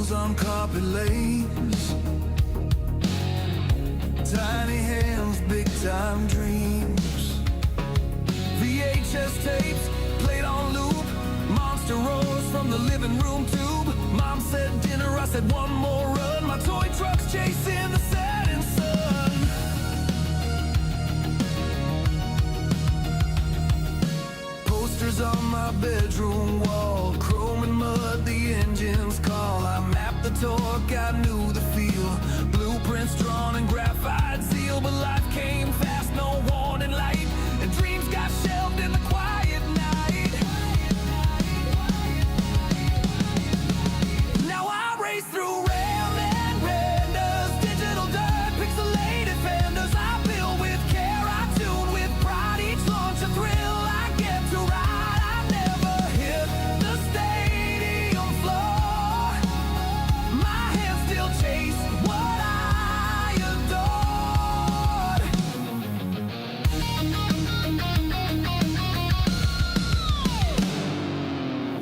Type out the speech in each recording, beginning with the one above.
wheels on carpet lanes. Tiny hands, big time dreams. VHS tapes played on loop. Monster roars from the living room tube. Mom said dinner, I said one more run. My toy truck's chasing the setting sun. Posters on my bedroom wall, chrome and mud, the engines call. I mapped the torque, I knew the feel. Blueprints drawn in graphite seal, but life came fast, no warning light, and dreams got shelved in the quiet night. Now I race through RAM and renders, digital dirt, pixelated fenders. I build with care, I tune with pride. Each launch a thrill I get to ride. I never hit the stadium floor. My hands still chase what I adored.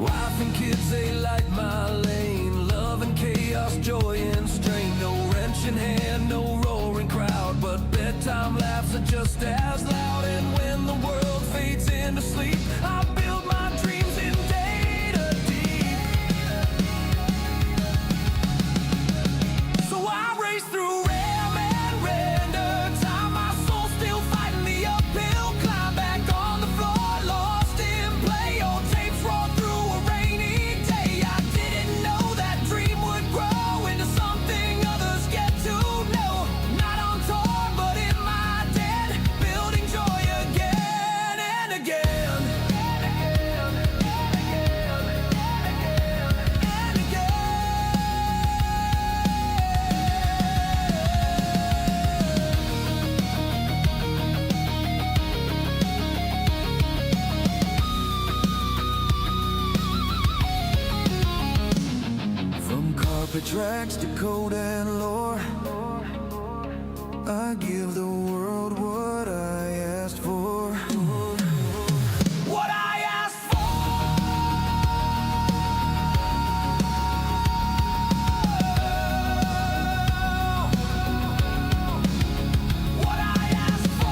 Wife and kids, they light my lane. Love and chaos, joy and strain. No wrench in hand, no roaring crowd, but bedtime laughs are just as loud. And when the world fades into sleep, I build my dreams in data deep. So I race through RAM and render, time my soul still fighting the uphill climb. Back on the floor, lost in play. Old tapes roll through a rainy day. I didn't know that dream would grow into something others get to know. Not on tour, but in my den, building joy again and again. And again, and again, and again, and again. From carpet tracks to code and lore, I give the world what I asked for. What I asked for. What I asked for.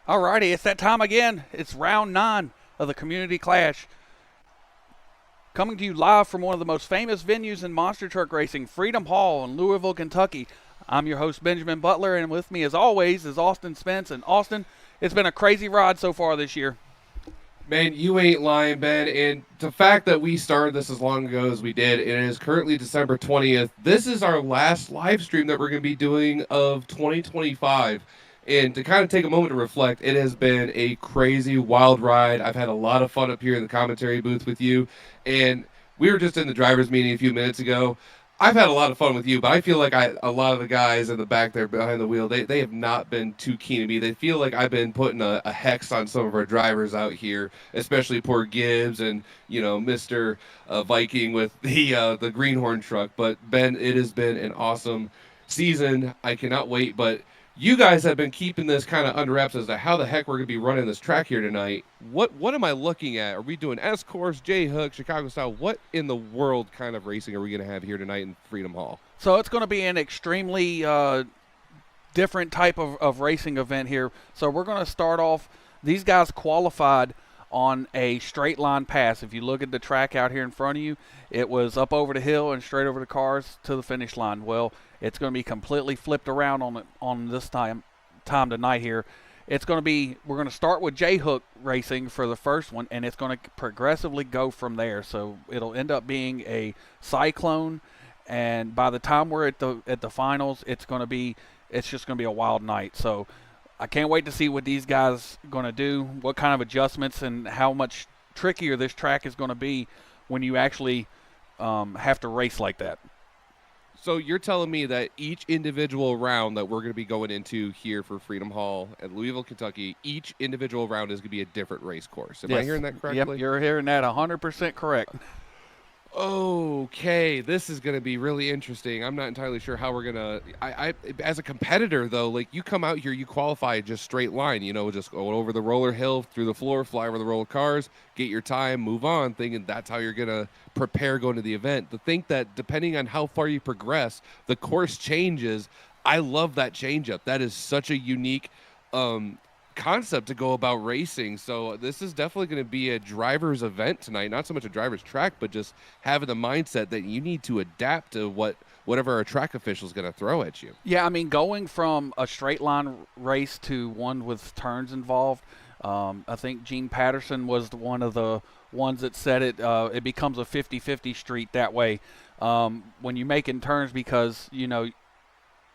Alrighty, it's that time again. It's round 9 of the Community Clash. Coming to you live from one of the most famous venues in monster truck racing, Freedom Hall in Louisville, Kentucky. I'm your host, Benjamin Butler, and with me as always is Austin Spence. And Austin, it's been a crazy ride so far this year. Man, you ain't lying, Ben. And the fact that we started this as long ago as we did, and it is currently December 20th. This is our last live stream that we're going to be doing of 2025. And to kind of take a moment to reflect, it has been a crazy, wild ride. I've had a lot of fun up here in the commentary booth with you. And we were just in the driver's meeting a few minutes ago. I've had a lot of fun with you, but I feel like a lot of the guys in the back there behind the wheel, they have not been too keen to me. They feel like I've been putting a hex on some of our drivers out here, especially poor Gibbs and, you know, Mr. Viking with the Greenhorn truck. But, Ben, it has been an awesome season. I cannot wait, but you guys have been keeping this kind of under wraps as to how the heck we're going to be running this track here tonight. What am I looking at? Are we doing S-Course, J-Hook, Chicago style? What in the world kind of racing are we going to have here tonight in Freedom Hall? So it's going to be an extremely different type of racing event here. So we're going to start off, these guys qualified on a straight line pass. If you look at the track out here in front of you, it was up over the hill and straight over the cars to the finish line. Well, it's going to be completely flipped around on this time tonight here. It's going to be, we're going to start with J-Hook racing for the first one, and it's going to progressively go from there. So it'll end up being a Cyclone, and by the time we're at the finals, it's just gonna be a wild night. So I can't wait to see what these guys are gonna do, what kind of adjustments, and how much trickier this track is gonna be when you actually have to race like that. So you're telling me that each individual round that we're going to be going into here for Freedom Hall at Louisville, Kentucky, each individual round is going to be a different race course. Am I hearing that correctly? Yep, you're hearing that 100% correct. Okay, this is going to be really interesting. I'm not entirely sure how we're going to I as a competitor though, like you come out here, you qualify just straight line, just go over the roller hill, through the floor, fly over the roller cars, get your time, move on, thinking that's how you're going to prepare going to the event. To think that depending on how far you progress, the course changes. I love that change up. That is such a unique concept to go about racing. So this is definitely going to be a driver's event tonight, not so much a driver's track, but just having the mindset that you need to adapt to whatever our track official is going to throw at you. Yeah, I mean, going from a straight line race to one with turns involved, I think Gene Patterson was one of the ones that said it becomes a 50-50 street that way when you make in turns, because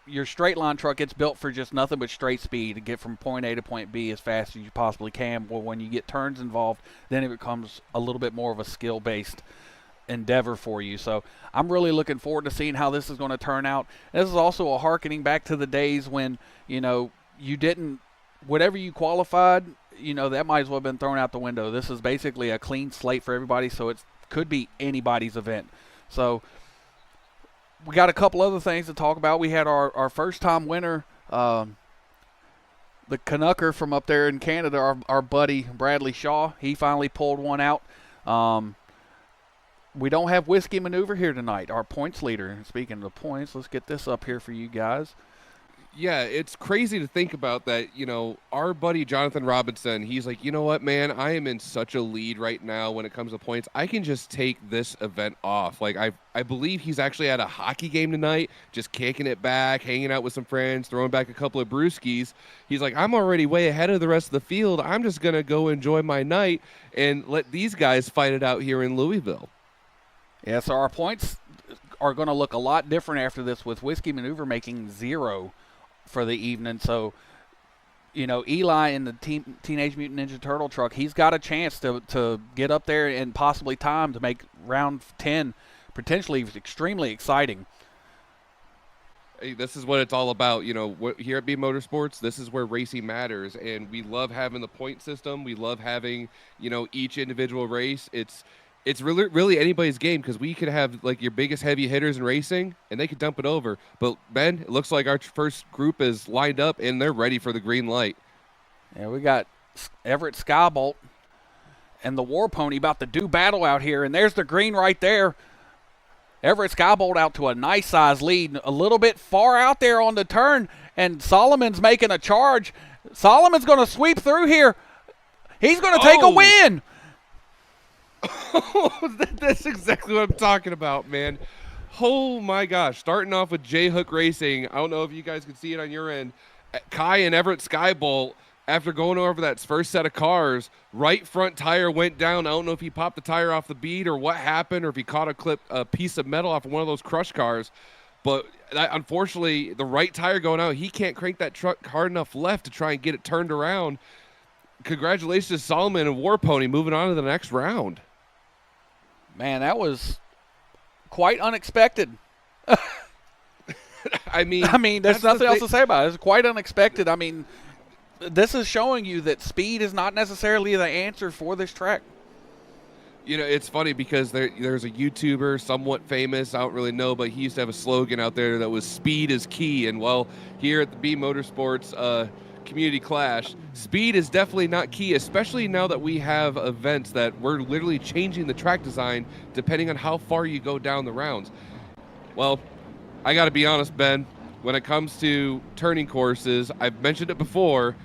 your straight line truck, it's built for just nothing but straight speed to get from point A to point B as fast as you possibly can. Well, when you get turns involved, then it becomes a little bit more of a skill-based endeavor for you. So I'm really looking forward to seeing how this is going to turn out. This is also a harkening back to the days when, you didn't, whatever you qualified, that might as well have been thrown out the window. This is basically a clean slate for everybody, so it could be anybody's event. So we got a couple other things to talk about. We had our first-time winner, the Canucker from up there in Canada, our buddy Bradley Shaw. He finally pulled one out. We don't have Whiskey Maneuver here tonight, our points leader. Speaking of the points, let's get this up here for you guys. Yeah, it's crazy to think about that. Our buddy Jonathan Robinson, he's like, you know what, man, I am in such a lead right now when it comes to points. I can just take this event off. Like, I believe he's actually at a hockey game tonight, just kicking it back, hanging out with some friends, throwing back a couple of brewskis. He's like, I'm already way ahead of the rest of the field. I'm just going to go enjoy my night and let these guys fight it out here in Louisville. Yeah, so our points are going to look a lot different after this, with Whiskey Maneuver making 0 for the evening. So, Eli in the Teenage Mutant Ninja Turtle truck, he's got a chance to get up there and possibly time to make round 10 potentially extremely exciting. Hey, this is what it's all about. Here at Motorsports, this is where racing matters, and we love having the point system. We love having, each individual race. It's really anybody's game, because we could have like your biggest heavy hitters in racing and they could dump it over. But Ben, it looks like our first group is lined up and they're ready for the green light. Yeah, we got Everett Skybolt and the War Pony about to do battle out here, and there's the green right there. Everett Skybolt out to a nice size lead, a little bit far out there on the turn, and Solomon's making a charge. Solomon's going to sweep through here. He's going to take a win. That's exactly what I'm talking about, man. Oh my gosh, starting off with J-Hook Racing. I don't know if you guys can see it on your end. Kai and Everett Skybolt, after going over that first set of cars, right front tire went down. I don't know if he popped the tire off the bead or what happened, or if he caught a piece of metal off of one of those crush cars. But unfortunately, the right tire going out, he can't crank that truck hard enough left to try and get it turned around. Congratulations to Solomon and War Pony moving on to the next round. Man, that was quite unexpected. I mean, there's nothing else to say about it. It's quite unexpected. I mean, this is showing you that speed is not necessarily the answer for this track. It's funny because there's a YouTuber, somewhat famous, I don't really know, but he used to have a slogan out there that was "Speed is key." And well, here at the Motorsports Community Clash, speed is definitely not key, especially now that we have events that we're literally changing the track design depending on how far you go down the rounds. Well, I got to be honest, Ben, when it comes to turning courses, I've mentioned it before.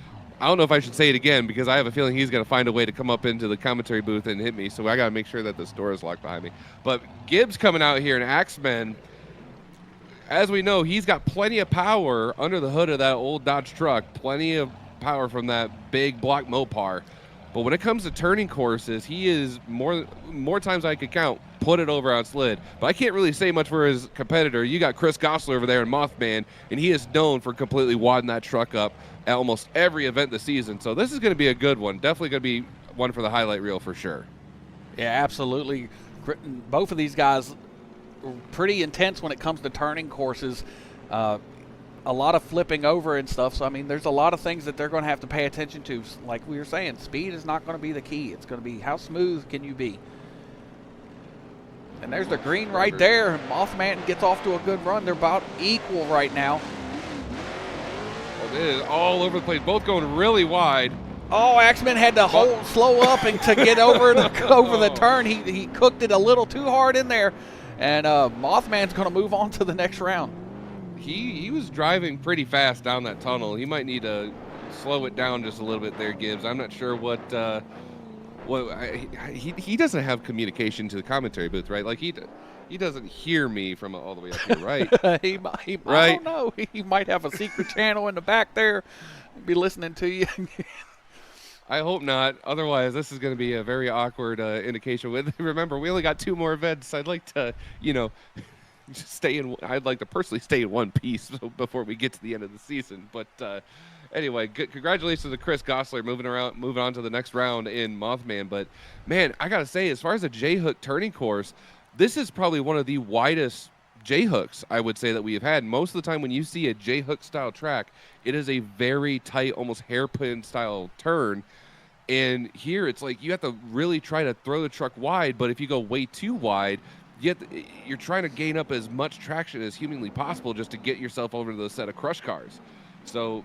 I don't know if I should say it again, because I have a feeling he's going to find a way to come up into the commentary booth and hit me, so I got to make sure that this door is locked behind me. But Gibbs coming out here, and Axemen, as we know, he's got plenty of power under the hood of that old Dodge truck, plenty of power from that big block Mopar. But when it comes to turning courses, he is more times I could count put it over on slid. But I can't really say much for his competitor. You got Chris Gossler over there in Mothman, and he is known for completely wadding that truck up at almost every event this season. So this is going to be a good one. Definitely going to be one for the highlight reel for sure. Yeah, absolutely. Both of these guys are pretty intense when it comes to turning courses. A lot of flipping over and stuff. So, I mean, there's a lot of things that they're going to have to pay attention to. Like we were saying, speed is not going to be the key. It's going to be how smooth can you be. And there's the green right there. Mothman gets off to a good run. They're about equal right now. Well, it is all over the place. Both going really wide. Oh, Axman had to slow up and to get over the turn. He cooked it a little too hard in there. And Mothman's going to move on to the next round. He was driving pretty fast down that tunnel. He might need to slow it down just a little bit there, Gibbs. I'm not sure he doesn't have communication to the commentary booth, right? Like he doesn't hear me from all the way up here, right? he right? I don't know. He might have a secret channel in the back there. Be listening to you. I hope not. Otherwise, this is going to be a very awkward indication. Remember, we only got 2 more events. I'd like to, just I'd like to personally stay in one piece before we get to the end of the season. But anyway, congratulations to Chris Gossler moving on to the next round in Mothman. But man, I gotta say, as far as a J-hook turning course, this is probably one of the widest J-hooks I would say that we have had. Most of the time when you see a J-hook style track, it is a very tight, almost hairpin style turn. And here it's like you have to really try to throw the truck wide, but if you go way too wide, you're trying to gain up as much traction as humanly possible just to get yourself over to the set of crush cars. So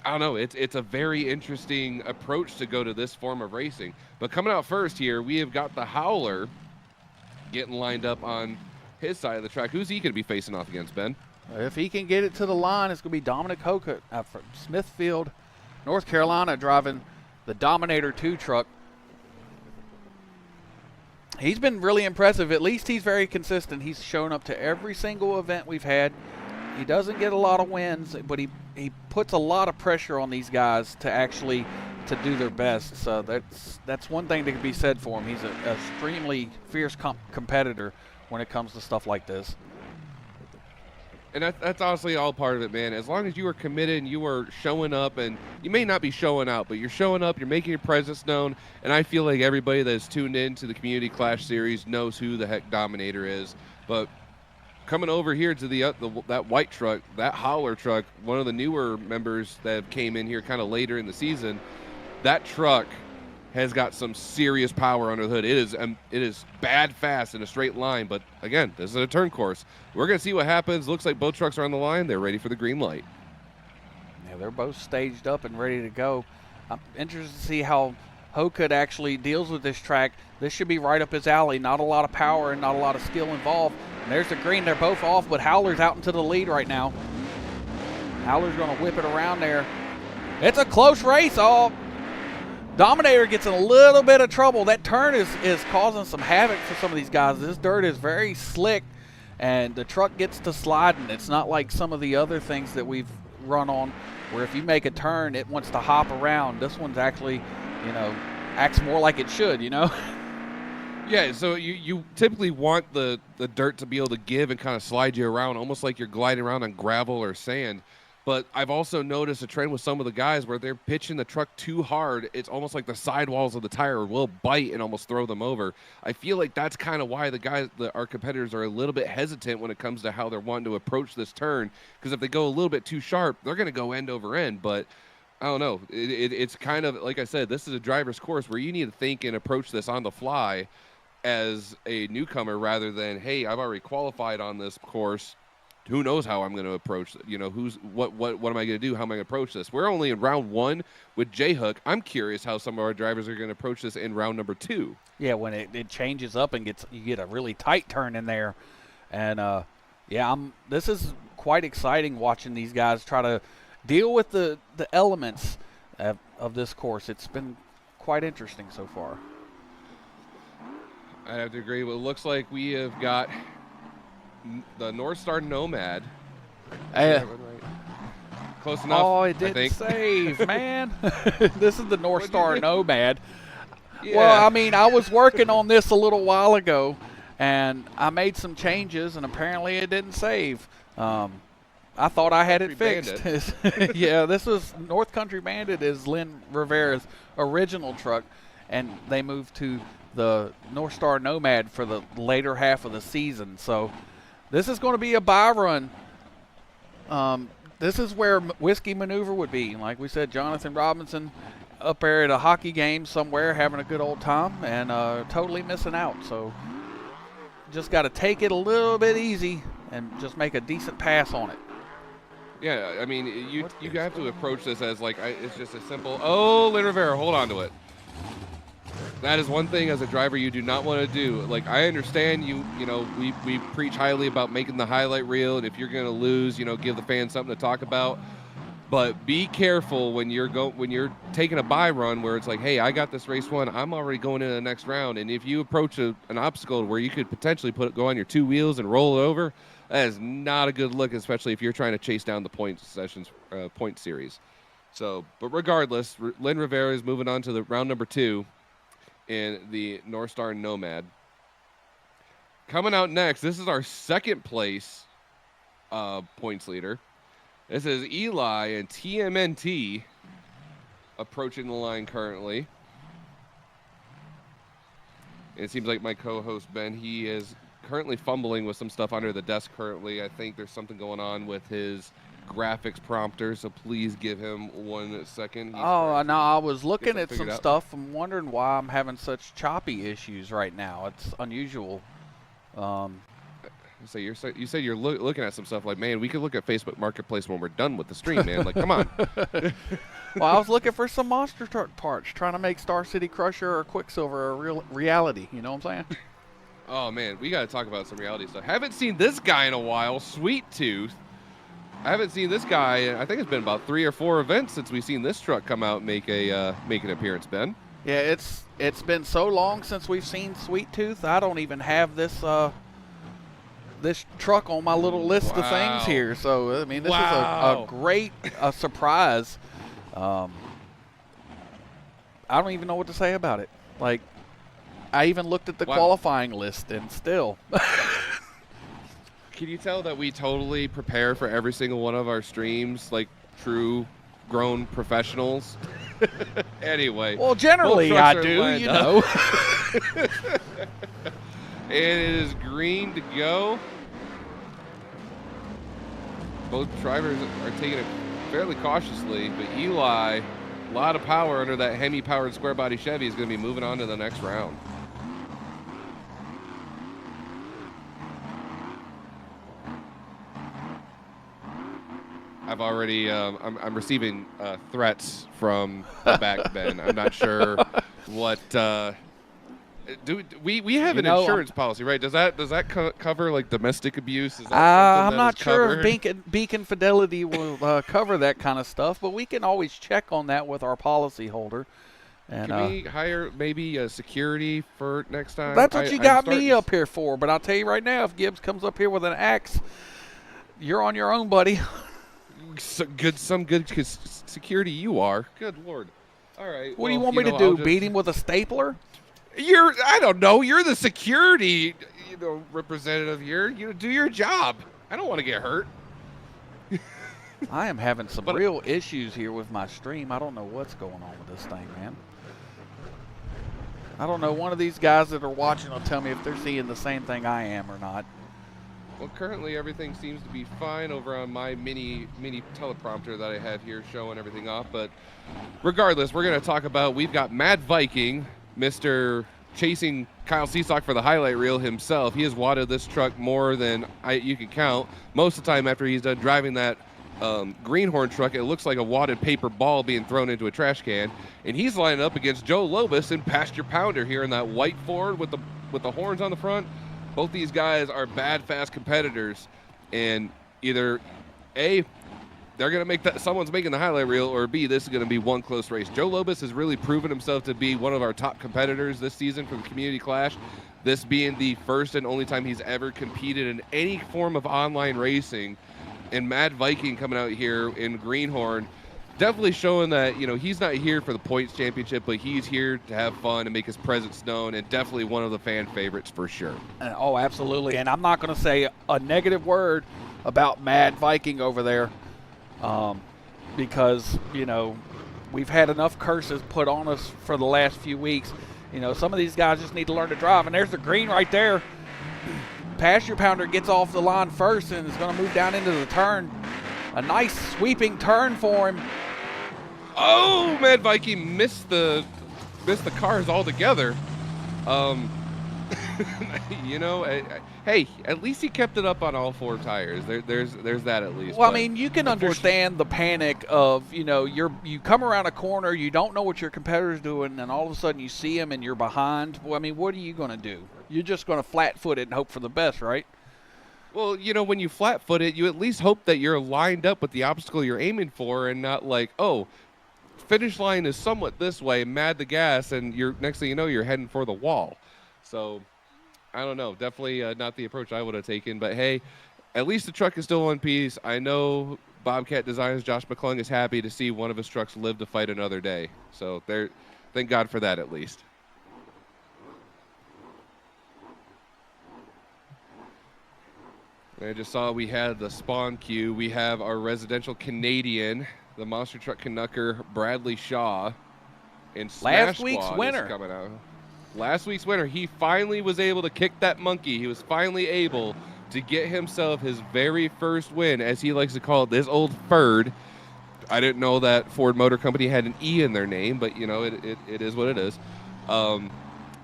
I don't know. It's a very interesting approach to go to this form of racing. But coming out first here, we have got the Howler getting lined up on his side of the track. Who's he going to be facing off against, Ben? If he can get it to the line, it's going to be Dominic Hokut from Smithfield, North Carolina, driving the Dominator 2 truck. He's been really impressive. At least he's very consistent. He's shown up to every single event we've had. He doesn't get a lot of wins, but he puts a lot of pressure on these guys to do their best. So that's one thing that can be said for him. He's an extremely fierce competitor when it comes to stuff like this. And that's honestly all part of it, man. As long as you are committed and you are showing up, and you may not be showing out, but you're showing up, you're making your presence known, and I feel like everybody that's tuned in to the Community Clash Series knows who the heck Dominator is. But coming over here to that white truck, that Howler truck, one of the newer members that came in here kind of later in the season, that truck has got some serious power under the hood. It is bad fast in a straight line, but again, this is a turn course. We're going to see what happens. Looks like both trucks are on the line. They're ready for the green light. Yeah, they're both staged up and ready to go. I'm interested to see how Hokut actually deals with this track. This should be right up his alley. Not a lot of power and not a lot of skill involved. And there's the green. They're both off, but Howler's out into the lead right now. Howler's going to whip it around there. It's a close race. Oh, Dominator gets in a little bit of trouble. That turn is causing some havoc for some of these guys. This dirt is very slick, and the truck gets to sliding. It's not like some of the other things that we've run on where if you make a turn, it wants to hop around. This one's actually, acts more like it should, Yeah, so you typically want the dirt to be able to give and kind of slide you around, almost like you're gliding around on gravel or sand. But I've also noticed a trend with some of the guys where they're pitching the truck too hard. It's almost like the sidewalls of the tire will bite and almost throw them over. I feel like that's kind of why our competitors are a little bit hesitant when it comes to how they're wanting to approach this turn. Because if they go a little bit too sharp, they're going to go end over end. But I don't know. It's kind of, like I said, this is a driver's course where you need to think and approach this on the fly as a newcomer rather than, hey, I've already qualified on this course. Who knows how I'm going to approach, what am I going to do? How am I going to approach this? We're only in round 1 with J-Hook. I'm curious how some of our drivers are going to approach this in round number 2. Yeah, when it changes up and you get a really tight turn in there. And, this is quite exciting watching these guys try to deal with the elements of this course. It's been quite interesting so far. I have to agree. Well, it looks like we have got the North Star Nomad. Close enough. Oh, it didn't save, man. This is the North Star Nomad. Yeah. Well, I mean, I was working on this a little while ago, and I made some changes, and apparently it didn't save. I thought I had it fixed. Yeah, this was North Country Bandit is Lynn Rivera's original truck, and they moved to the North Star Nomad for the later half of the season. So this is going to be a buy run. This is where Whiskey Maneuver would be. Like we said, Jonathan Robinson up there at a hockey game somewhere having a good old time and totally missing out. So just got to take it a little bit easy and just make a decent pass on it. Yeah, I mean, you have to approach this as like it's just a simple. Oh, Lynn Rivera, hold on to it. That is one thing as a driver you do not want to do. Like, I understand you know, we preach highly about making the highlight reel, and if you're going to lose, you know, give the fans something to talk about. But be careful when you're taking a buy run where it's like, hey, I got this race one, I'm already going into the next round, and if you approach an obstacle where you could potentially go on your two wheels and roll it over, that is not a good look, especially if you're trying to chase down the point series. So, but regardless, Lynn Rivera is moving on to the round number 2 in the North Star Nomad. Coming out next, this is our second place points leader. This is Eli and TMNT approaching the line currently. It seems like my co-host Ben, he is currently fumbling with some stuff under the desk currently. I think there's something going on with his graphics prompter, so please give him 1 second. Oh, no, I was looking at some stuff. I'm wondering why I'm having such choppy issues right now. It's unusual. So you said you're looking at some stuff like, man, we could look at Facebook Marketplace when we're done with the stream, man. Like, come on. Well, I was looking for some monster truck parts, trying to make Star City Crusher or Quicksilver a real reality. You know what I'm saying? Oh, man, we got to talk about some reality stuff. Haven't seen this guy in a while, Sweet Tooth. I haven't seen this guy. I think it's been about 3 or 4 events since we've seen this truck come out and make an appearance, Ben. Yeah, it's been so long since we've seen Sweet Tooth. I don't even have this truck on my little list of things here. So I mean, this is a great surprise. I don't even know what to say about it. Like, I even looked at the qualifying list, and still. Can you tell that we totally prepare for every single one of our streams like true grown professionals? Anyway. Well, generally I do, you know. It is green to go. Both drivers are taking it fairly cautiously, but Eli, a lot of power under that Hemi-powered square body Chevy, is going to be moving on to the next round. I've already, I'm receiving threats from the back, Ben. I'm not sure what. We have an insurance policy, right? Does that cover like domestic abuse? Is that I'm not sure if Beacon Fidelity will cover that kind of stuff, but we can always check on that with our policy holder. And, can we hire maybe a security for next time? That's what you got me up here for. But I'll tell you right now, if Gibbs comes up here with an axe, you're on your own, buddy. Some good security you are. Good Lord. All right. What do you want me to do? Beat him with a stapler? I don't know. You're the security, representative here. Do your job. I don't want to get hurt. I am having some real issues here with my stream. I don't know what's going on with this thing, man. I don't know. One of these guys that are watching will tell me if they're seeing the same thing I am or not. Well, currently everything seems to be fine over on my mini teleprompter that I have here showing everything off. But regardless, we're going to talk about, we've got Mad Viking, Mr. chasing Kyle Seasock for the highlight reel himself. He has wadded this truck more than you can count. Most of the time after he's done driving that greenhorn truck, it looks like a wadded paper ball being thrown into a trash can. And he's lining up against Joe Lobus in Pasture Pounder here in that white Ford with the horns on the front. Both these guys are bad, fast competitors, and either A, they're going to make that someone's making the highlight reel, or B, this is going to be one close race. Joe Lobus has really proven himself to be one of our top competitors this season for the Community Clash, this being the first and only time he's ever competed in any form of online racing. And Mad Viking coming out here in Greenhorn, definitely showing that, you know, he's not here for the points championship, but he's here to have fun and make his presence known, and definitely one of the fan favorites for sure. Oh, absolutely. And I'm not going to say a negative word about Mad Viking over there, because, you know, we've had enough curses put on us for the last few weeks. You know, some of these guys just need to learn to drive. And there's the green right there. Pasture Pounder gets off the line first and is going to move down into the turn. A nice sweeping turn for him. Oh, Mad Viking missed the cars altogether. You know, hey, at least he kept it up on all 4 tires. There's that at least. Well, I mean, you can understand the panic of, you know, you come around a corner, you don't know what your competitor's doing, and all of a sudden you see him and you're behind. Well, I mean, what are you going to do? You're just going to flat-foot it and hope for the best, right? Well, you know, when you flat-foot it, you at least hope that you're lined up with the obstacle you're aiming for, and not like, oh, finish line is somewhat this way, mad the gas, and you're next thing you know, you're heading for the wall. So, I don't know. Definitely not the approach I would have taken. But hey, at least the truck is still one piece. I know Bobcat Designs Josh McClung is happy to see one of his trucks live to fight another day. So thank God for that at least. I just saw we had the spawn queue. We have our residential Canadian, the monster truck Canucker Bradley Shaw, and Last week's winner. coming out. Last week's winner. He finally was able to kick that monkey. He was finally able to get himself his very first win, as he likes to call it, this old Ford. I didn't know that Ford Motor Company had an E in their name, but you know, it is what it is.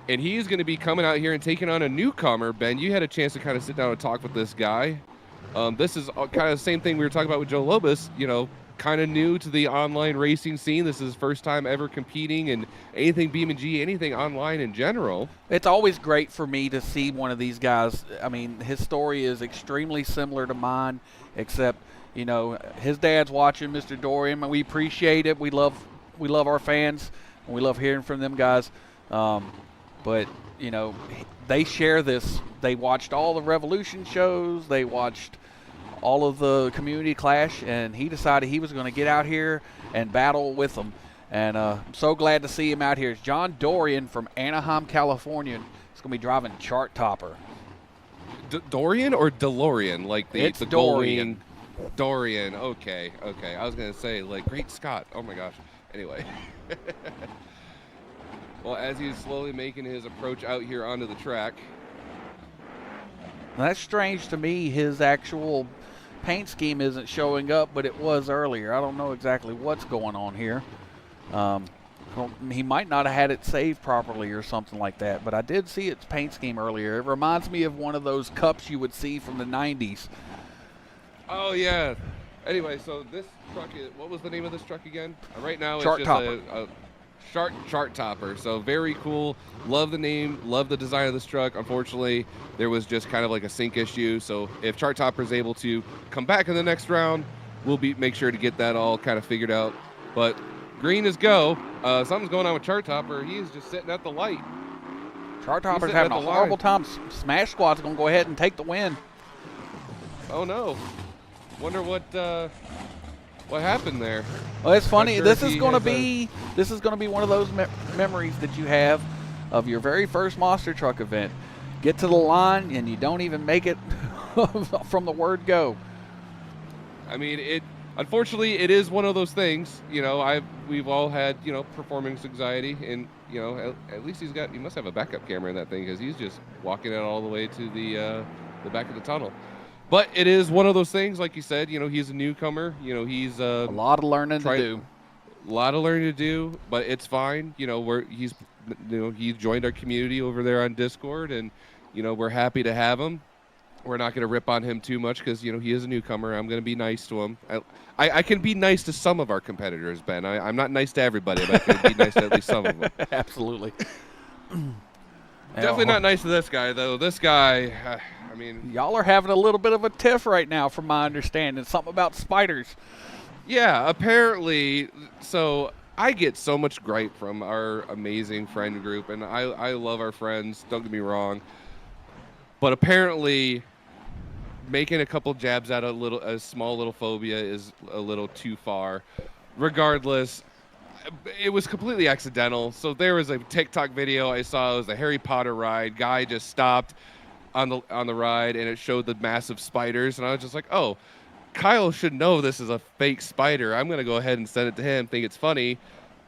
And he's going to be coming out here and taking on a newcomer. Ben, you had a chance to kind of sit down and talk with this guy. This is kind of the same thing we were talking about with Joe Lobos, you know, kind of new to the online racing scene. This is his first time ever competing in anything BeamNG, anything online in general. It's always great for me to see one of these guys. I mean, his story is extremely similar to mine, except, you know, his dad's watching, Mr. Dorian, and we appreciate it. We love our fans, and we love hearing from them guys. But, you know, they share this. They watched all the Revolution shows. They watched all of the Community Clash, and he decided he was going to get out here and battle with them. And I'm so glad to see him out here. It's John Dorian from Anaheim, California. He's going to be driving Chart Topper. Dorian or DeLorean? Like the Dorian. Dorian. Okay. I was going to say, like, Great Scott. Oh, my gosh. Anyway. Well, as he's slowly making his approach out here onto the track. Now, that's strange to me. His actual paint scheme isn't showing up, but it was earlier. I don't know exactly what's going on here. He might not have had it saved properly or something like that, but I did see its paint scheme earlier. It reminds me of one of those cups you would see from the 90s. Oh, yeah. Anyway, so this truck is, what was the name of this truck again? Right now Chart it's Topper. just a Chart Topper. So very cool. Love the name. Love the design of this truck. Unfortunately, there was just kind of like a sync issue. So if Chart Topper is able to come back in the next round, we'll make sure to get that all kind of figured out. But green is go. Something's going on with Chart Topper. He's just sitting at the light. Chart Topper's having a horrible time. Smash Squad's going to go ahead and take the win. Oh, no. Wonder what happened there. Well, it's funny. Sure This is going to be one of those memories that you have of your very first monster truck event. Get to the line and you don't even make it from the word go. I mean, unfortunately it is one of those things. You know, we've all had, you know, performance anxiety, and you know, at least he must have a backup camera in that thing, because he's just walking it all the way to the back of the tunnel. But it is one of those things, like you said, you know, he's a newcomer. You know, he's a lot of learning to do. A lot of learning to do, but it's fine. You know, he joined our community over there on Discord, and, you know, we're happy to have him. We're not going to rip on him too much because, you know, he is a newcomer. I'm going to be nice to him. I can be nice to some of our competitors, Ben. I'm not nice to everybody, but I can be nice to at least some of them. Absolutely. Definitely not nice to this guy, though. This guy, I mean... Y'all are having a little bit of a tiff right now, from my understanding. Something about spiders. Yeah, apparently. So I get so much gripe from our amazing friend group, and I love our friends, don't get me wrong. But apparently, making a couple jabs at a small little phobia is a little too far. regardless, it was completely accidental. So there was a TikTok video I saw. It was a Harry Potter ride. Guy just stopped on the ride, and it showed the massive spiders. And I was just like, oh, Kyle should know this is a fake spider. I'm gonna go ahead and send it to him. Think it's funny.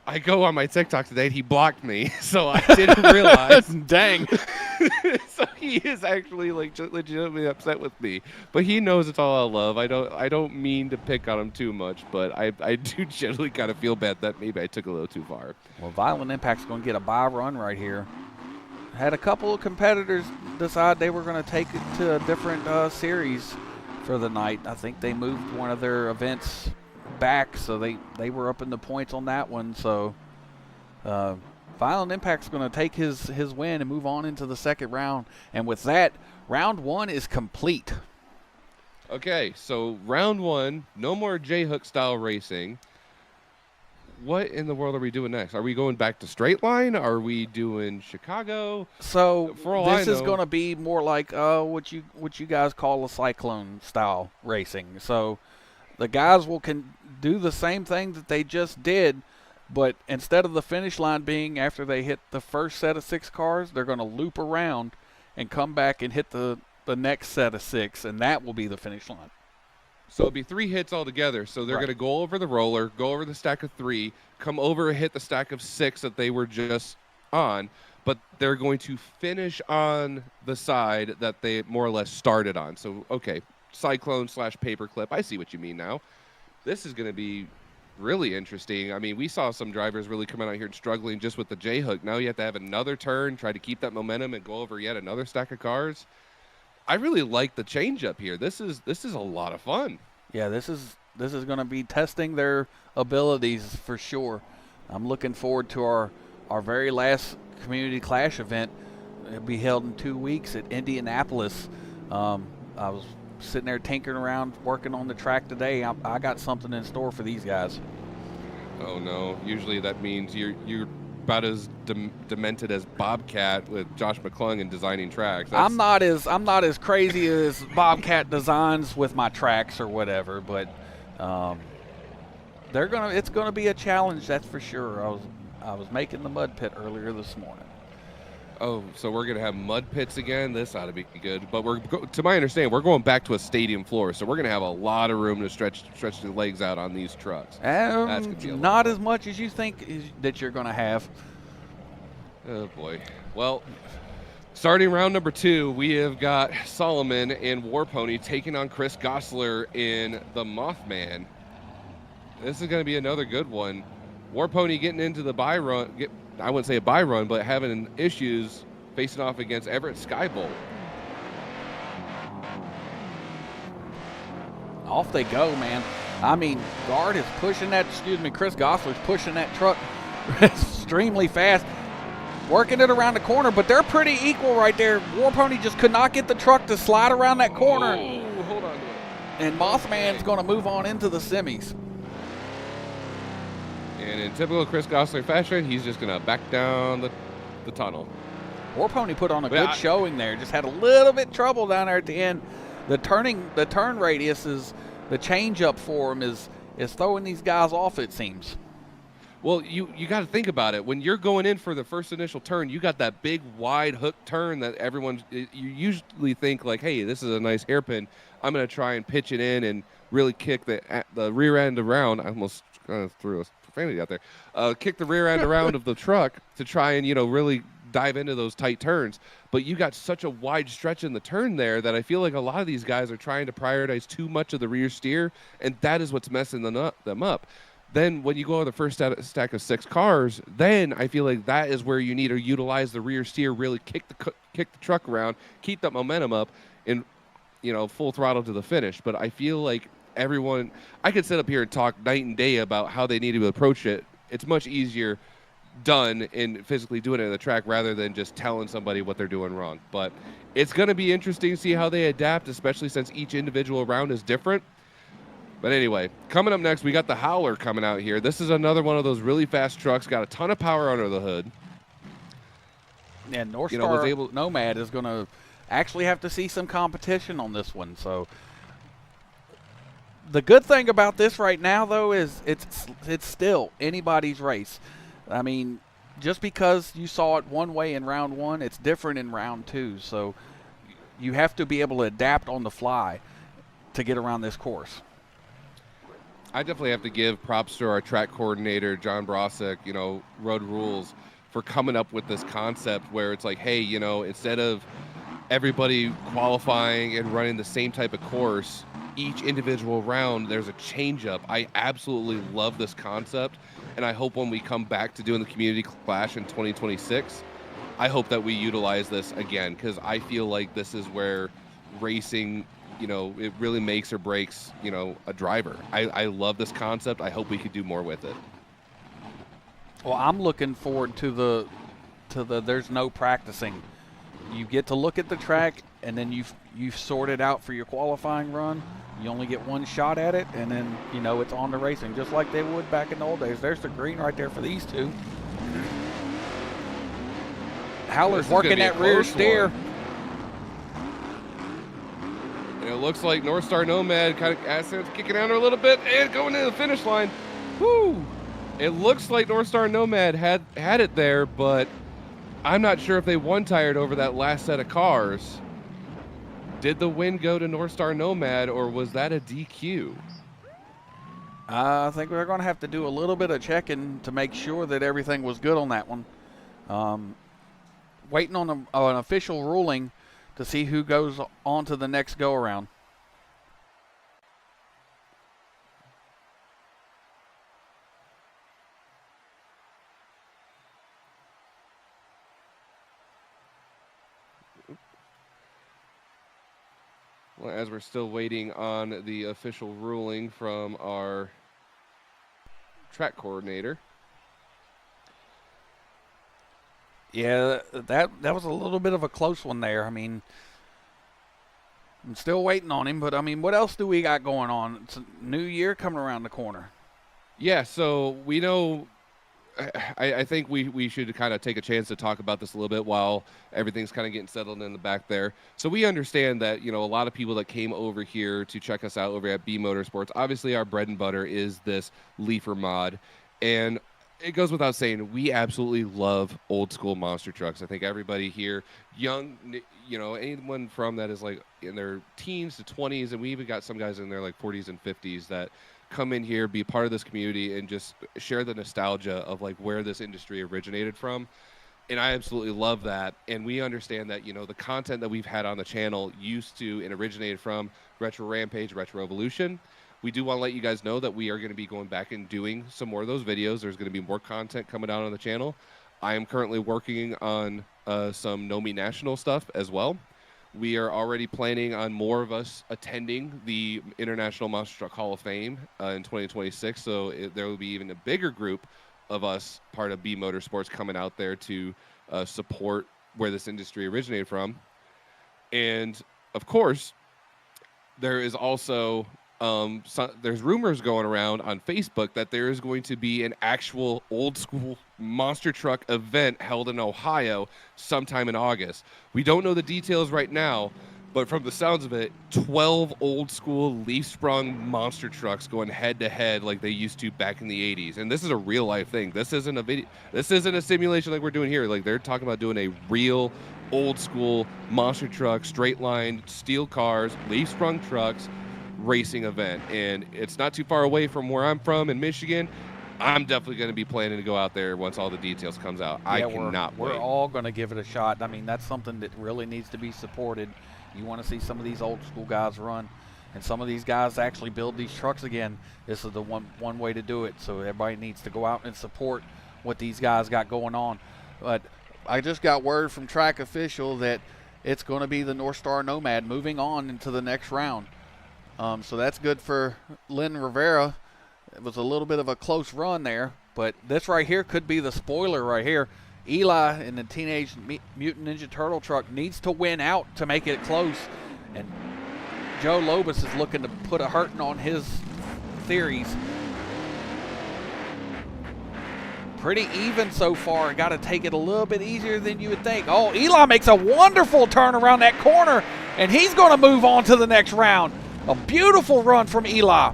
I go on my TikTok today, and he blocked me, so I didn't realize. Dang. So he is actually like legitimately upset with me, but he knows it's all out of love. I don't mean to pick on him too much, but I do generally kind of feel bad that maybe I took a little too far. Well, Violent Impact's going to get a bye run right here. Had a couple of competitors decide they were going to take it to a different series for the night. I think they moved one of their events back, so they were up in the points on that one. So Violent Impact's going to take his win and move on into the second round. And with that, round one is complete. Okay, so round one, no more J-hook style racing. What in the world are we doing next? Are we going back to straight line? Are we doing Chicago? So For all this I is know- going to be more like what you guys call a cyclone style racing. So the guys can do the same thing that they just did, but instead of the finish line being after they hit the first set of 6 cars, they're going to loop around and come back and hit the next set of 6, and that will be the finish line. So it'll be 3 hits altogether. So they're Right. going to go over the roller, go over the stack of 3, come over and hit the stack of 6 that they were just on, but they're going to finish on the side that they more or less started on. So, okay, cyclone / paperclip. I see what you mean now. This is going to be really interesting. I mean, we saw some drivers really coming out here and struggling just with the J-hook. Now you have to have another turn, try to keep that momentum, and go over yet another stack of cars. I really like the change up here. This is a lot of fun. Yeah, this is going to be testing their abilities for sure. I'm looking forward to our very last Community Clash event. It'll be held in 2 weeks at Indianapolis. I was sitting there tinkering around, working on the track today. I got something in store for these guys. Oh no! Usually that means you're about as demented as Bobcat with Josh McClung in designing tracks. I'm not as crazy as Bobcat designs with my tracks or whatever, but it's gonna be a challenge, that's for sure. I was making the mud pit earlier this morning. Oh, so we're gonna have mud pits again. This ought to be good. But to my understanding, we're going back to a stadium floor, so we're gonna have a lot of room to stretch the legs out on these trucks. That's gonna be a lot Not of as much as you think that you're gonna have. Oh boy. Well, starting round number 2, we have got Solomon and Warpony taking on Chris Gosler in the Mothman. This is going to be another good one. Warpony getting into the bye run. I wouldn't say a bye run, but having issues facing off against Everett Skybolt. Off they go, man. I mean, Guard is pushing that. Chris Gosler's pushing that truck extremely fast. Working it around the corner, but they're pretty equal right there. Warpony just could not get the truck to slide around that corner. Oh, hold on to it. And Mothman's going to move on into the semis. And in typical Chris Gosler fashion, he's just going to back down the tunnel. Warpony put on a Well, good showing there. Just had a little bit trouble down there at the end. The turn radius is the change up for him is throwing these guys off, it seems. Well, you got to think about it. When you're going in for the first initial turn, you got that big wide hook turn that you usually think like, hey, this is a nice hairpin. I'm going to try and pitch it in and really kick the rear end around. I almost kind of threw a profanity out there. Kick the rear end around of the truck to try and, really dive into those tight turns. But you got such a wide stretch in the turn there that I feel like a lot of these guys are trying to prioritize too much of the rear steer, and that is what's messing them up. Then when you go to the first stack of 6 cars, then I feel like that is where you need to utilize the rear steer, really kick the truck around, keep that momentum up, and full throttle to the finish. But I feel like everyone, I could sit up here and talk night and day about how they need to approach it. It's much easier done in physically doing it on the track rather than just telling somebody what they're doing wrong. But it's going to be interesting to see how they adapt, especially since each individual round is different. But anyway, coming up next, we got the Howler coming out here. This is another one of those really fast trucks, got a ton of power under the hood. And North Star Nomad is going to actually have to see some competition on this one. So The good thing about this right now, though, is it's still anybody's race. I mean, just because you saw it one way in round one, it's different in round two. So you have to be able to adapt on the fly to get around this course. I definitely have to give props to our track coordinator, John Brosick, Road Rules, for coming up with this concept where it's like, hey, instead of everybody qualifying and running the same type of course, each individual round, there's a change up. I absolutely love this concept, and I hope when we come back to doing the Community Clash in 2026, I hope that we utilize this again, because I feel like this is where racing, it really makes or breaks, a driver. I love this concept. I hope we could do more with it. Well, I'm looking forward to the there's no practicing. You get to look at the track, and then you've sorted out for your qualifying run. You only get one shot at it, and then it's on to racing, just like they would back in the old days. There's the green right there for these two. Howler's working that rear steer. And it looks like North Star Nomad kind of assets kicking out a little bit and going to the finish line. Woo! It looks like North Star Nomad had it there, but I'm not sure if they one-tired over that last set of cars. Did the win go to North Star Nomad, or was that a DQ? I think we're going to have to do a little bit of checking to make sure that everything was good on that one. Waiting on an official ruling to see who goes on to the next go-around. Well, as we're still waiting on the official ruling from our track coordinator. Yeah, that was a little bit of a close one there. I mean, I'm still waiting on him, but I mean, what else do we got going on? It's a new year coming around the corner. Yeah, so we know, I think we should kind of take a chance to talk about this a little bit while everything's kind of getting settled in the back there. So we understand that, a lot of people that came over here to check us out over at B Motorsports, obviously our bread and butter is this Leafer mod. And it goes without saying, we absolutely love old school monster trucks. I think everybody here, young, anyone from that is like in their teens to 20s, and we even got some guys in their like 40s and 50s that come in here, be part of this community, and just share the nostalgia of like where this industry originated from. And I absolutely love that. And we understand that, the content that we've had on the channel used to and originated from Retro Rampage, Retro Evolution. We do want to let you guys know that we are going to be going back and doing some more of those videos. There's going to be more content coming out on the channel. I am currently working on some Nomi National stuff as well. We are already planning on more of us attending the International Monster Truck Hall of Fame in 2026. So there will be even a bigger group of us, part of B Motorsports, coming out there to support where this industry originated from. And of course, there is also there's rumors going around on Facebook that there is going to be an actual old school monster truck event held in Ohio sometime in August. We don't know the details right now, but from the sounds of it, 12 old school leaf sprung monster trucks going head to head like they used to back in the 80s. And this is a real life thing. This isn't a video. This isn't a simulation like we're doing here. Like they're talking about doing a real old school monster truck, straight line, steel cars, leaf sprung trucks racing event. And it's not too far away from where I'm from in Michigan. I'm definitely going to be planning to go out there once all the details comes out. Yeah, I cannot wait. We're all going to give it a shot. I mean, that's something that really needs to be supported. You want to see some of these old school guys run, and some of these guys actually build these trucks again. This is the one way to do it. So everybody needs to go out and support what these guys got going on. But I just got word from track official that it's going to be the North Star Nomad moving on into the next round. So that's good for Lynn Rivera. It was a little bit of a close run there, but this right here could be the spoiler right here. Eli in the Teenage Mutant Ninja Turtle truck needs to win out to make it close, and Joe Lobus is looking to put a hurting on his theories. Pretty even so far. Got to take it a little bit easier than you would think. Oh, Eli makes a wonderful turn around that corner, and he's going to move on to the next round. A beautiful run from Eli.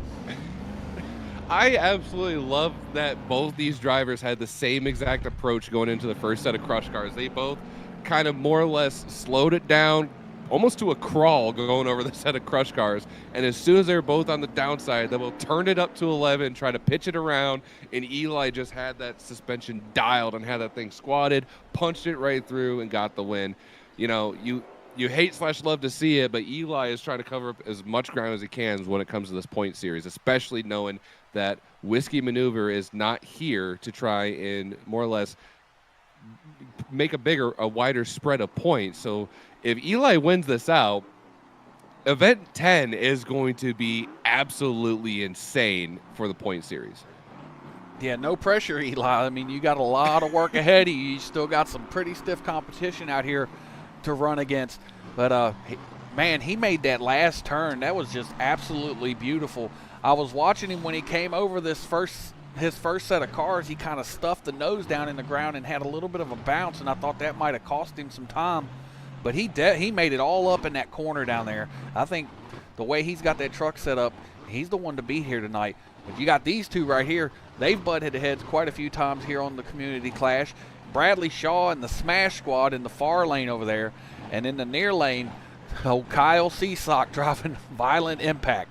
I absolutely love that both these drivers had the same exact approach going into the first set of crush cars. They both kind of more or less slowed it down, almost to a crawl going over the set of crush cars. And as soon as they were both on the downside, they will turn it up to 11, try to pitch it around, and Eli just had that suspension dialed and had that thing squatted, punched it right through, and got the win. You know, you hate/love to see it, but Eli is trying to cover up as much ground as he can when it comes to this point series, especially knowing that Whiskey Maneuver is not here to try and more or less make a wider spread of points. So if Eli wins this out, event 10 is going to be absolutely insane for the point series. Yeah, no pressure, Eli. I mean, you got a lot of work ahead of you. You still got some pretty stiff competition out here to run against. But, man, he made that last turn. That was just absolutely beautiful. I was watching him when he came over his first set of cars. He kind of stuffed the nose down in the ground and had a little bit of a bounce, and I thought that might have cost him some time. But he made it all up in that corner down there. I think the way he's got that truck set up, he's the one to beat here tonight. But you got these two right here. They've butted heads quite a few times here on the Community Clash. Bradley Shaw and the Smash Squad in the far lane over there. And in the near lane, Kyle Seasock driving Violent Impact.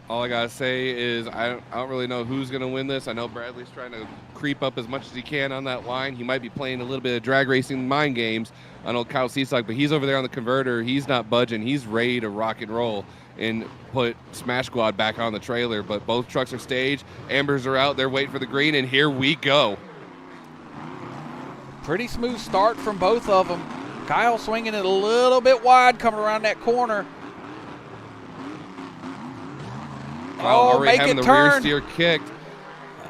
All I gotta say is I don't really know who's gonna win this. I know Bradley's trying to creep up as much as he can on that line. He might be playing a little bit of drag racing mind games on old Kyle Seasock, but he's over there on the converter. He's not budging. He's ready to rock and roll and put Smash Squad back on the trailer. But both trucks are staged. Ambers are out. They're waiting for the green, and here we go. Pretty smooth start from both of them. Kyle swinging it a little bit wide coming around that corner. Already having the rear steer kicked.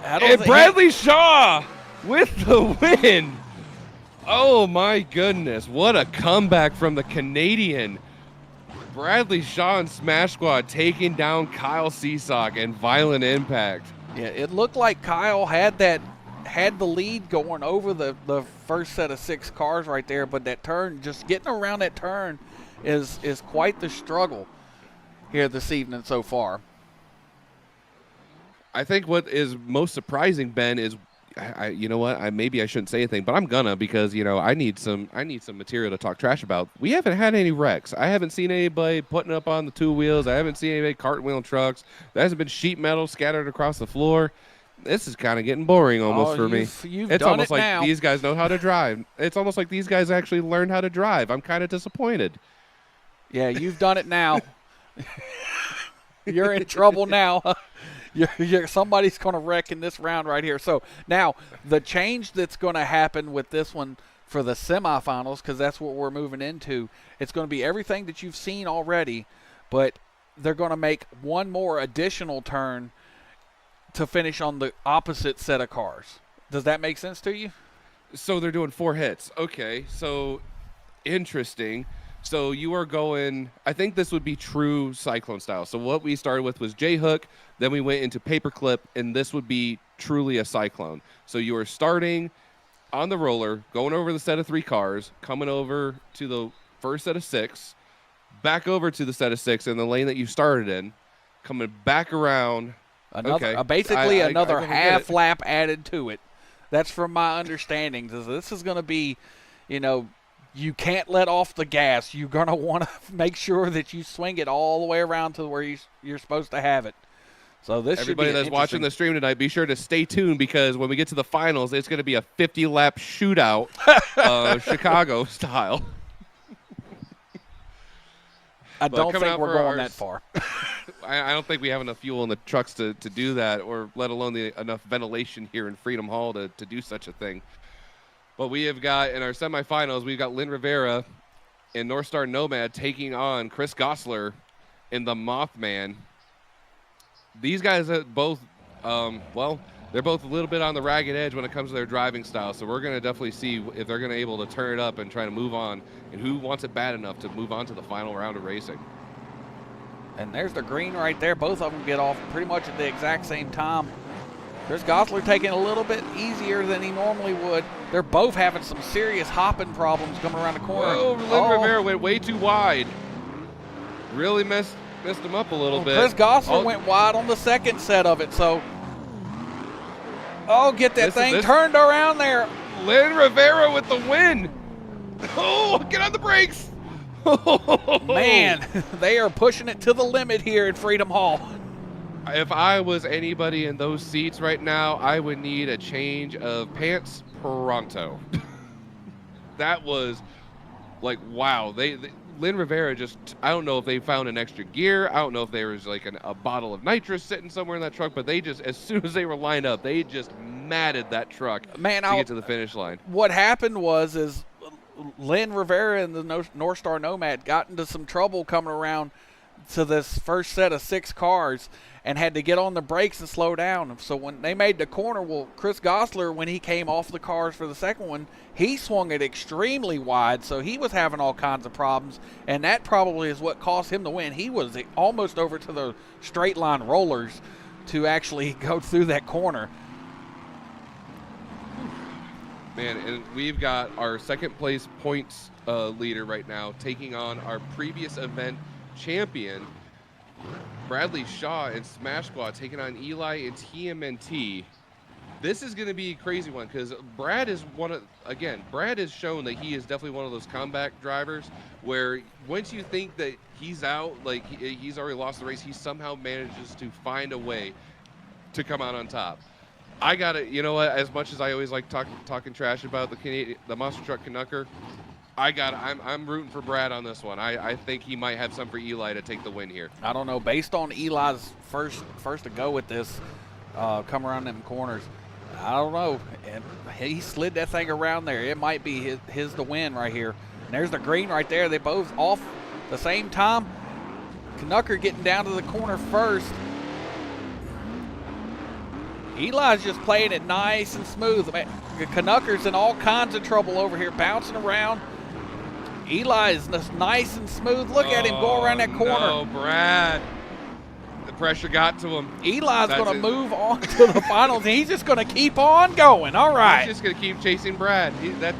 And Bradley Shaw with the win. Oh, my goodness. What a comeback from the Canadian. Bradley Shaw and Smash Squad taking down Kyle Seasock and Violent Impact. Yeah, it looked like Kyle had the lead going over the first set of 6 cars right there, but that turn, just getting around that turn is quite the struggle here this evening so far. I think what is most surprising, Ben, is you know what? Maybe I shouldn't say anything, but I'm gonna, because I need some material to talk trash about. We haven't had any wrecks. I haven't seen anybody putting up on the 2 wheels. I haven't seen anybody cartwheeling trucks. There hasn't been sheet metal scattered across the floor. This is kind of getting boring almost for me. It's almost like now. These guys know how to drive. It's almost like these guys actually learned how to drive. I'm kind of disappointed. Yeah, you've done it now. You're in trouble now. Somebody's going to wreck in this round right here. So now the change that's going to happen with this one for the semifinals, because that's what we're moving into, it's going to be everything that you've seen already, but they're going to make one more additional turn to finish on the opposite set of cars. Does that make sense to you? So they're doing 4 hits. Okay, so interesting. So you are going, I think this would be true Cyclone style. So what we started with was J-hook, then we went into paperclip, and this would be truly a Cyclone. So you are starting on the roller, going over the set of 3 cars, coming over to the first set of 6, back over to the set of 6 in the lane that you started in, coming back around. Basically another half lap added to it. That's from my understanding. This is going to be, you can't let off the gas. You're going to want to make sure that you swing it all the way around to where you're supposed to have it. So this everybody that's watching the stream tonight, be sure to stay tuned, because when we get to the finals, it's going to be a 50-lap shootout, Chicago style. I don't think we're going that far. I don't think we have enough fuel in the trucks to do that, or let alone enough ventilation here in Freedom Hall to do such a thing. But we have got, in our semifinals, we've got Lynn Rivera and North Star Nomad taking on Chris Gosler in the Mothman. These guys are both, they're both a little bit on the ragged edge when it comes to their driving style. So we're going to definitely see if they're going to be able to turn it up and try to move on, and who wants it bad enough to move on to the final round of racing. And there's the green right there. Both of them get off pretty much at the exact same time. Chris Gosler taking a little bit easier than he normally would. They're both having some serious hopping problems coming around the corner. Lynn Rivera went way too wide. really messed him up a little bit. Chris Gosler Oh, went wide on the second set of it, so. Oh, get that thing this- turned around there. Lynn Rivera with the win. Oh, get on the brakes. Man, they are pushing it to the limit here at Freedom Hall. If I was anybody in those seats right now, I would need a change of pants pronto. That was like, wow. Lynn Rivera just, I don't know if they found an extra gear. I don't know if there was like a bottle of nitrous sitting somewhere in that truck, but they just, as soon as they were lined up, they just matted that truck to get to the finish line. What happened is Lynn Rivera and the North Star Nomad got into some trouble coming around to this first set of 6 cars and had to get on the brakes and slow down. So when they made the corner, well, Chris Gosler, when he came off the cars for the second one, he swung it extremely wide, so he was having all kinds of problems, and that probably is what cost him the win. He was almost over to the straight line rollers to actually go through that corner. Man, and we've got our second place points leader right now taking on our previous event champion, Bradley Shaw and Smash Squad, taking on Eli and TMNT. This is going to be a crazy one because Brad has shown that he is definitely one of those comeback drivers where once you think that he's out, like he's already lost the race, he somehow manages to find a way to come out on top. I got to, you know what, as much as I always like talking trash about the Monster Truck Canucker, I'm rooting for Brad on this one. I think he might have some for Eli to take the win here. I don't know. Based on Eli's first to go with this, come around them corners, I don't know. And he slid that thing around there. It might be his to win right here. And there's the green right there. They both off the same time. Canucker getting down to the corner first. Eli's just playing it nice and smooth. Man, Canucker's in all kinds of trouble over here, bouncing around. Eli is just nice and smooth. Look at him go around that corner. No, Brad. The pressure got to him. Eli's going to move on to the finals. He's just going to keep on going. All right. He's just going to keep chasing Brad. That's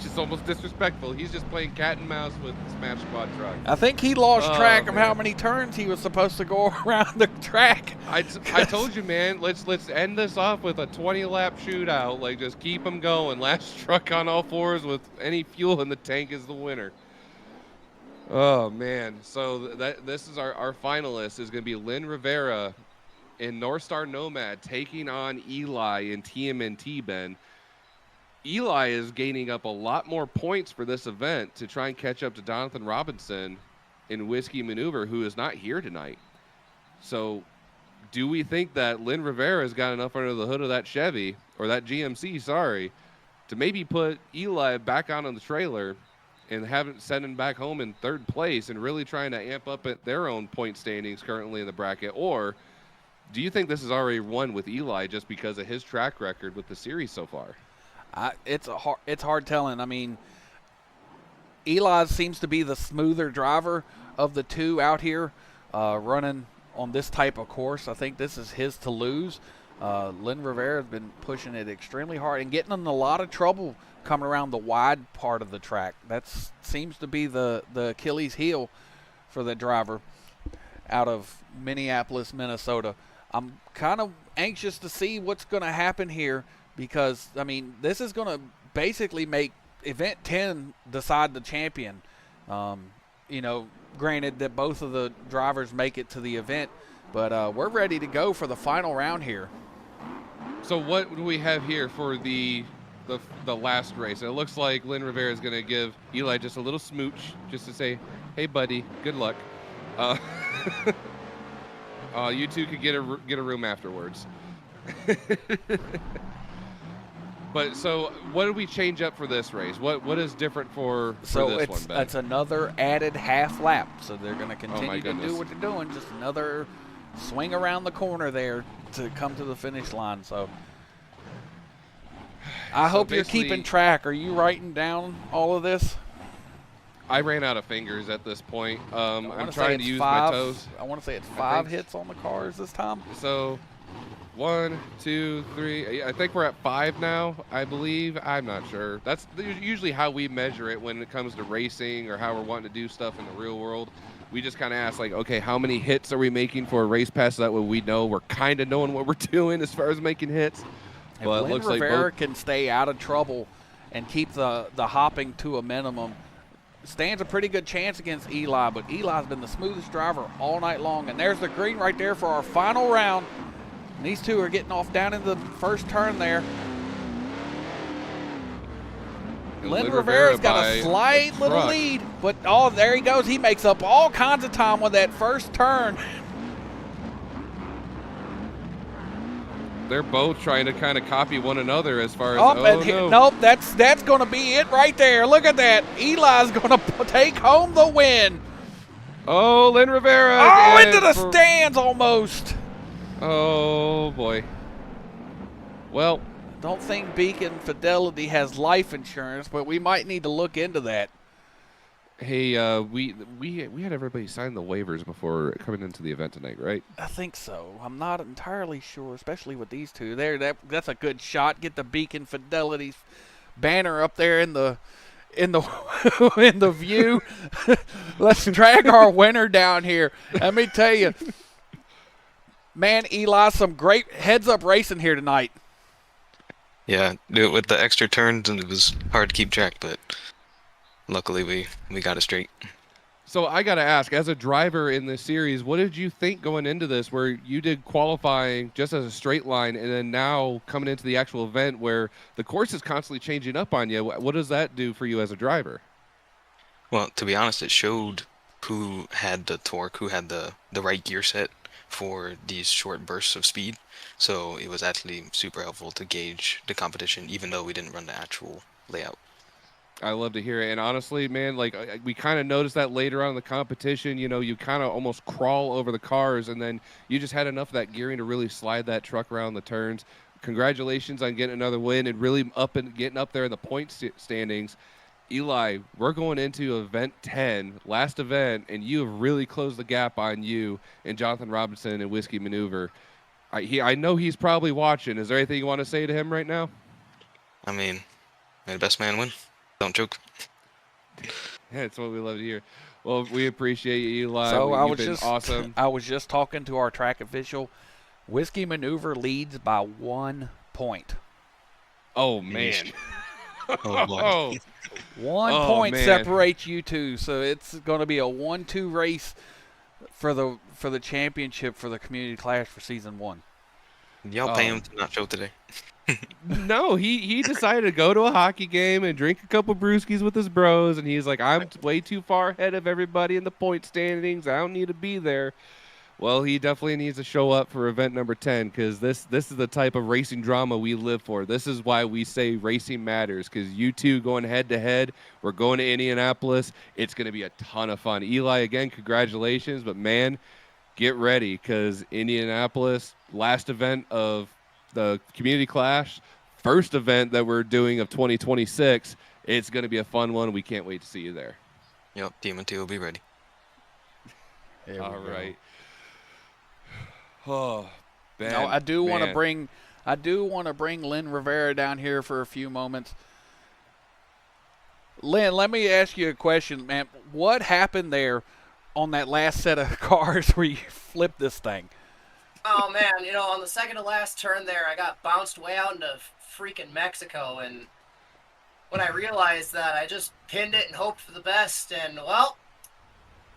just almost disrespectful. He's just playing cat and mouse with the Smash Squad truck. I think he lost track of how many turns he was supposed to go around the track. I told you, man. Let's end this off with a 20-lap shootout. Like, just keep them going. Last truck on all fours with any fuel in the tank is the winner. Oh man! So this is our finalist is going to be Lynn Rivera in North Star Nomad taking on Eli in TMNT. Ben, Eli is gaining up a lot more points for this event to try and catch up to Jonathan Robinson in Whiskey Maneuver, who is not here tonight. So, do we think that Lynn Rivera has got enough under the hood of that Chevy or that GMC? Sorry, to maybe put Eli back on the trailer and send him back home in third place and really trying to amp up at their own point standings currently in the bracket? Or do you think this is already won with Eli just because of his track record with the series so far? It's hard telling. I mean, Eli seems to be the smoother driver of the two out here running on this type of course. I think this is his to lose. Lynn Rivera has been pushing it extremely hard and getting in a lot of trouble coming around the wide part of the track. That seems to be the Achilles heel for the driver out of Minneapolis, Minnesota. I'm kind of anxious to see what's going to happen here because, I mean, this is going to basically make Event 10 decide the champion. You know, granted that both of the drivers make it to the event, but we're ready to go for the final round here. So what do we have here for the last race? It looks like Lynn Rivera is going to give Eli just a little smooch just to say, hey, buddy, good luck. You two could get a room afterwards. But so what do we change up for this race? What is different for this one, Ben? It's another added half lap. So they're going to continue to goodness. do what they're doing. Just another swing around the corner there to come to the finish line. So I hope you're keeping track. Are you writing down all of this? I ran out of fingers at this point. I'm trying to use my toes. I want to say it's 5 hits on the cars this time. So 1, 2, 3. I think we're at 5 now, I believe. I'm not sure. That's usually how we measure it when it comes to racing or how we're wanting to do stuff in the real world. We just kind of ask, like, okay, how many hits are we making for a race pass? So that way we know we're kind of knowing what we're doing as far as making hits. If But it Lynn looks like Rivera both. can stay out of trouble and keep the hopping to a minimum, stands a pretty good chance against Eli, but Eli's been the smoothest driver all night long. And there's the green right there for our final round. And these two are getting off down in the first turn there. Lynn Rivera's got a slight little lead, but oh, there he goes. He makes up all kinds of time with that first turn. They're both trying to kind of copy one another as far as, Nope, that's going to be it right there. Look at that. Eli's going to take home the win. Oh, Lynn Rivera. Oh, into the stands almost. Oh, boy. Well, don't think Beacon Fidelity has life insurance, but we might need to look into that. Hey, we had everybody sign the waivers before coming into the event tonight, right? I think so. I'm not entirely sure, especially with these two. That's a good shot. Get the Beacon Fidelity banner up there in the in the view. Let's drag our winner down here. Let me tell you, man, Eli, some great heads-up racing here tonight. Yeah, with the extra turns, and it was hard to keep track, but luckily we got it straight. So I got to ask, as a driver in this series, what did you think going into this, where you did qualifying just as a straight line, and then now coming into the actual event where the course is constantly changing up on you? What does that do for you as a driver? Well, to be honest, it showed who had the torque, who had the right gear set for these short bursts of speed. So it was actually super helpful to gauge the competition, even though we didn't run the actual layout. I love to hear it. And honestly, man, like we kind of noticed that later on in the competition, you know, you kind of almost crawl over the cars, and then you just had enough of that gearing to really slide that truck around the turns. Congratulations on getting another win and really getting up there in the point standings. Eli, we're going into event 10, last event, and you have really closed the gap on you and Jonathan Robinson and Whiskey Maneuver. I know he's probably watching. Is there anything you want to say to him right now? I mean, may the best man win. Don't joke. Yeah, that's what we love to hear. Well, we appreciate you, Eli. So You've been awesome. I was just talking to our track official. Whiskey Maneuver leads by 1 point. Oh, man. Oh, boy. 1 point separates you two, so it's going to be a 1-2 race for the championship for the Community Clash for season 1. Y'all pay him to not show today. No, he decided to go to a hockey game and drink a couple brewskis with his bros, and he's like, I'm way too far ahead of everybody in the point standings. I don't need to be there. Well, he definitely needs to show up for event number 10, because this is the type of racing drama we live for. This is why we say racing matters, because you two going head-to-head. We're going to Indianapolis. It's going to be a ton of fun. Eli, again, congratulations, but, man, get ready, because Indianapolis, last event of the Community Clash, first event that we're doing of 2026. It's going to be a fun one. We can't wait to see you there. Yep, DMT will be ready. All right. Oh, Ben. No, I do want to bring Lynn Rivera down here for a few moments. Lynn, let me ask you a question, man. What happened there on that last set of cars where you flipped this thing? Oh, man, you know, on the second to last turn there, I got bounced way out into freaking Mexico, and when I realized that, I just pinned it and hoped for the best, and, well,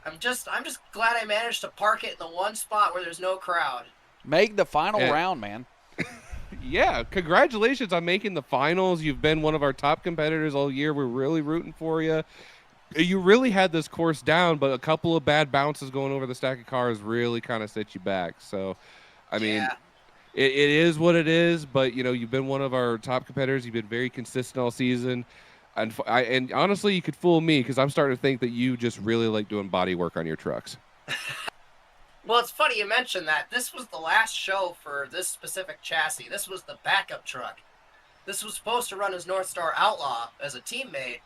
I'm just glad I managed to park it in the one spot where there's no crowd. Make the final round, man. Yeah, congratulations on making the finals. You've been one of our top competitors all year. We're really rooting for you. You really had this course down, but a couple of bad bounces going over the stack of cars really kind of set you back. So, I mean, it is what it is, but, you know, you've been one of our top competitors. You've been very consistent all season. And honestly, you could fool me, because I'm starting to think that you just really like doing body work on your trucks. Well, it's funny you mentioned that. This was the last show for this specific chassis. This was the backup truck. This was supposed to run as North Star Outlaw as a teammate,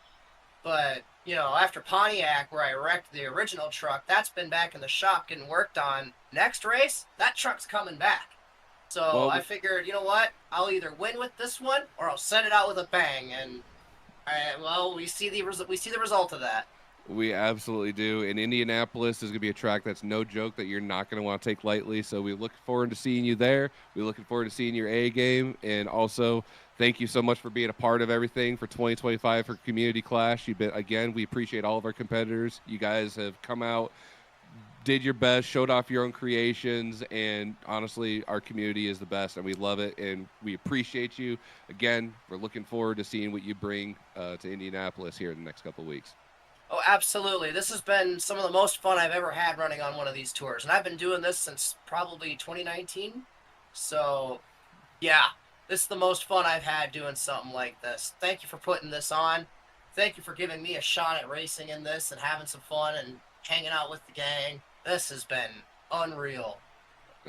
but, you know, after Pontiac, where I wrecked the original truck, that's been back in the shop getting worked on. Next race, that truck's coming back. So Well, I figured, you know what? I'll either win with this one or I'll send it out with a bang. And well, we see the result of that. we absolutely do. And Indianapolis is going to be a track that's no joke that you're not going to want to take lightly. So we look forward to seeing you there. We're looking forward to seeing your A game. And also, thank you so much for being a part of everything for 2025 for Community Clash. Again, we appreciate all of our competitors. You guys have come out, did your best, showed off your own creations, and honestly, our community is the best, and we love it, and we appreciate you. Again, we're looking forward to seeing what you bring to Indianapolis here in the next couple of weeks. Oh, absolutely. This has been some of the most fun I've ever had running on one of these tours. And I've been doing this since probably 2019. So, yeah, this is the most fun I've had doing something like this. Thank you for putting this on. Thank you for giving me a shot at racing in this and having some fun and hanging out with the gang. This has been unreal.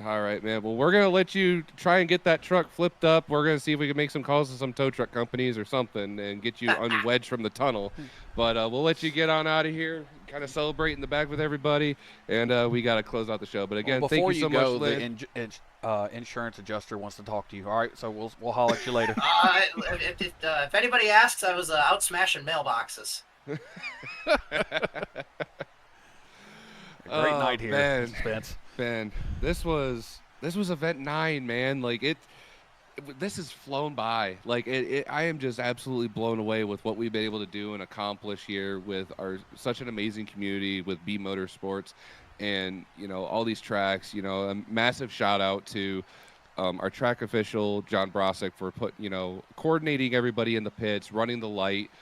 All right, man. Well, we're going to let you try and get that truck flipped up. We're going to see if we can make some calls to some tow truck companies or something and get you unwedged from the tunnel. But we'll let you get on out of here, kind of celebrate in the back with everybody, and we got to close out the show. But again, thank you so much, Lynn. The insurance adjuster wants to talk to you. All right, so we'll holler at you later. If anybody asks, I was out smashing mailboxes. Great night here, man. Spence. Man, this was event 9, man. Like this has flown by. Like I am just absolutely blown away with what we've been able to do and accomplish here with such an amazing community with B Motorsports, and all these tracks. A massive shout out to our track official John Brosick for coordinating everybody in the pits, running the light.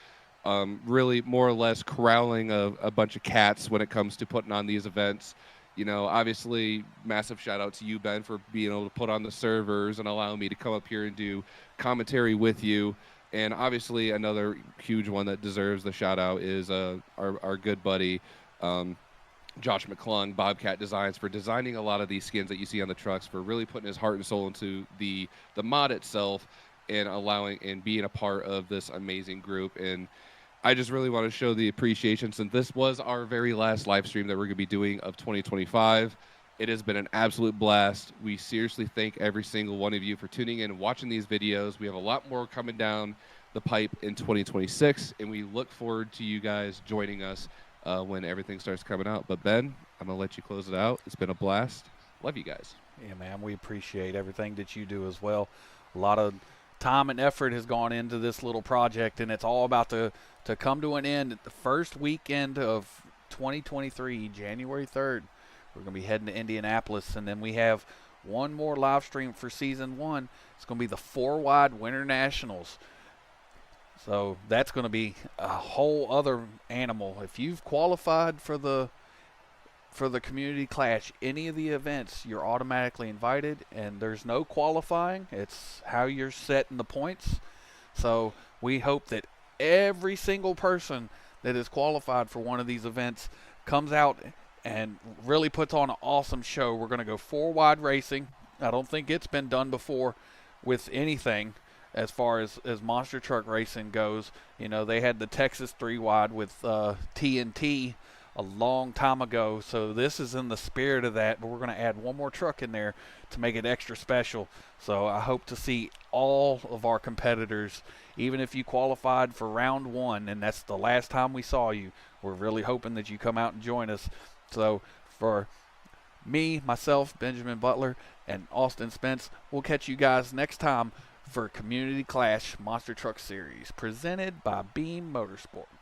Really more or less corralling a bunch of cats when it comes to putting on these events. Obviously, massive shout out to you, Ben, for being able to put on the servers and allowing me to come up here and do commentary with you. And obviously, another huge one that deserves the shout out is our good buddy, Josh McClung, Bobcat Designs, for designing a lot of these skins that you see on the trucks, for really putting his heart and soul into the mod itself and allowing and being a part of this amazing group. And I just really want to show the appreciation, since this was our very last live stream that we're going to be doing of 2025. It has been an absolute blast. We seriously thank every single one of you for tuning in and watching these videos. We have a lot more coming down the pipe in 2026, and we look forward to you guys joining us when everything starts coming out. But Ben, I'm going to let you close it out. It's been a blast. Love you guys. Yeah, man, we appreciate everything that you do as well. A lot of time and effort has gone into this little project, and it's all about to come to an end at the first weekend of 2023, January 3rd. We're going to be heading to Indianapolis, and then we have one more live stream for season 1. It's going to be the 4-wide Winter Nationals. So that's going to be a whole other animal. If you've qualified for the Community Clash, any of the events, you're automatically invited, and there's no qualifying. It's how you're setting the points. So we hope that every single person that is qualified for one of these events comes out and really puts on an awesome show. We're going to go 4-wide racing. I don't think it's been done before with anything as far as monster truck racing goes. They had the Texas 3-wide with TNT a long time ago, so this is in the spirit of that, but we're going to add one more truck in there to make it extra special. So I hope to see all of our competitors, even if you qualified for round 1 and that's the last time we saw you. We're really hoping that you come out and join us. So for me, myself, Benjamin Butler, and Austin Spence, we'll catch you guys next time for Community Clash Monster Truck Series, presented by Beam Motorsports.